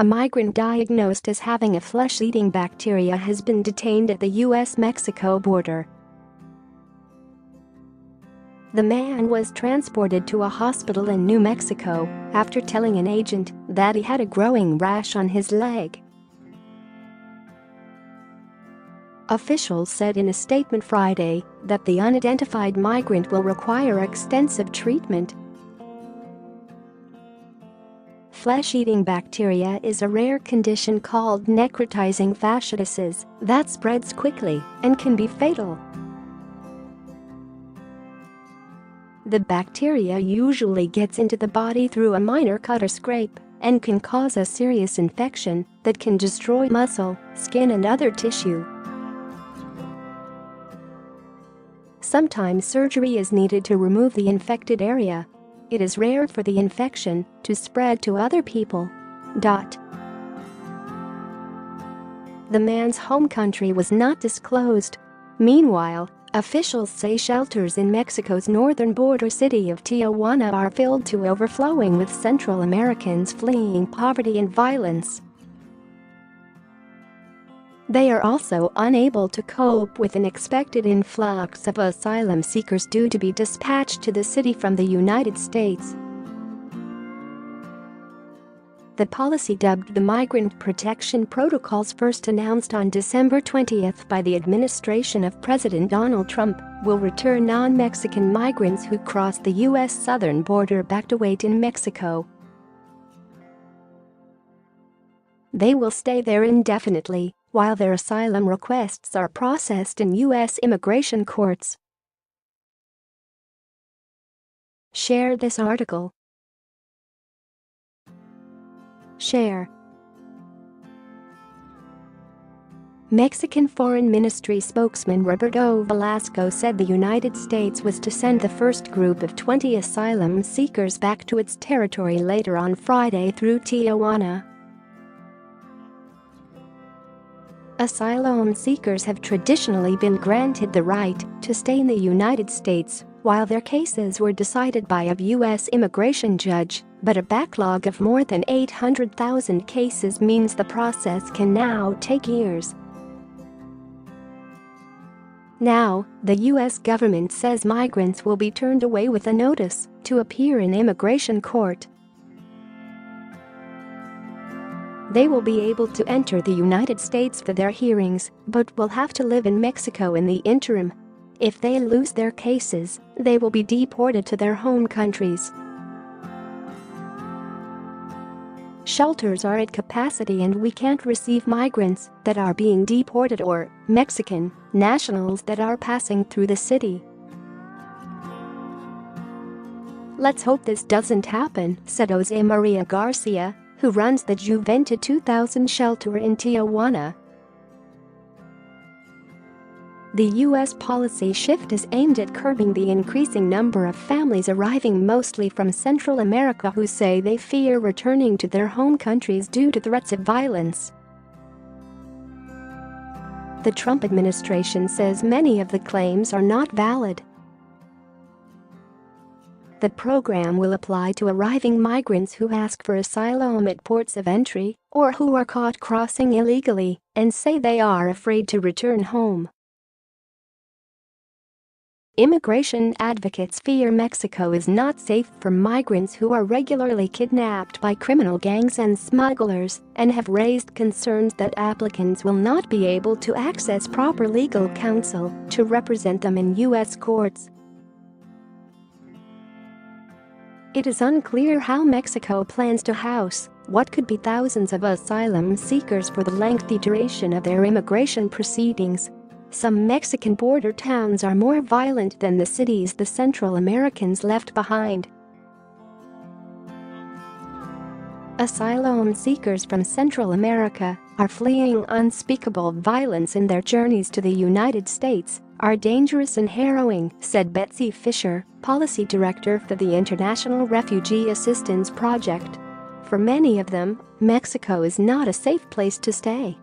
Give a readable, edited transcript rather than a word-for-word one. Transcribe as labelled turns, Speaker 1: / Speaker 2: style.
Speaker 1: A migrant diagnosed as having a flesh-eating bacteria has been detained at the U.S. Mexico border. The man was transported to a hospital in New Mexico after telling an agent that he had a growing rash on his leg. Officials said in a statement Friday that the unidentified migrant will require extensive treatment. Flesh-eating bacteria is a rare condition called necrotizing fasciitis that spreads quickly and can be fatal. The bacteria usually gets into the body through a minor cut or scrape and can cause a serious infection that can destroy muscle, skin and other tissue. Sometimes surgery is needed to remove the infected area. It is rare for the infection to spread to other people. The man's home country was not disclosed. Meanwhile, officials say shelters in Mexico's northern border city of Tijuana are filled to overflowing with Central Americans fleeing poverty and violence. They are also unable to cope with an expected influx of asylum seekers due to be dispatched to the city from the United States. The policy, dubbed the Migrant Protection Protocols, first announced on December 20 by the administration of President Donald Trump, will return non-Mexican migrants who cross the U.S. southern border back to wait in Mexico. They will stay there indefinitely while their asylum requests are processed in U.S. immigration courts. Share this article. Share. Mexican Foreign Ministry spokesman Roberto Velasco said the United States was to send the first group of 20 asylum seekers back to its territory later on Friday through Tijuana. Asylum seekers have traditionally been granted the right to stay in the United States while their cases were decided by a U.S. immigration judge, but a backlog of more than 800,000 cases means the process can now take years. Now, the U.S. government says migrants will be turned away with a notice to appear in immigration court. They will be able to enter the United States for their hearings, but will have to live in Mexico in the interim. If they lose their cases, they will be deported to their home countries. Shelters are at capacity and we can't receive migrants that are being deported or Mexican nationals that are passing through the city. Let's hope this doesn't happen, said Jose Maria Garcia, who runs the Juventud 2000 shelter in Tijuana. The U.S. policy shift is aimed at curbing the increasing number of families arriving mostly from Central America who say they fear returning to their home countries due to threats of violence. The Trump administration says many of the claims are not valid. The program will apply to arriving migrants who ask for asylum at ports of entry or who are caught crossing illegally and say they are afraid to return home. Immigration advocates fear Mexico is not safe for migrants who are regularly kidnapped by criminal gangs and smugglers and have raised concerns that applicants will not be able to access proper legal counsel to represent them in U.S. courts. It is unclear how Mexico plans to house what could be thousands of asylum seekers for the lengthy duration of their immigration proceedings. Some Mexican border towns are more violent than the cities the Central Americans left behind. Asylum seekers from Central America are fleeing unspeakable violence in their journeys to the United States, are dangerous and harrowing, said Betsy Fisher, policy director for the International Refugee Assistance Project. For many of them, Mexico is not a safe place to stay.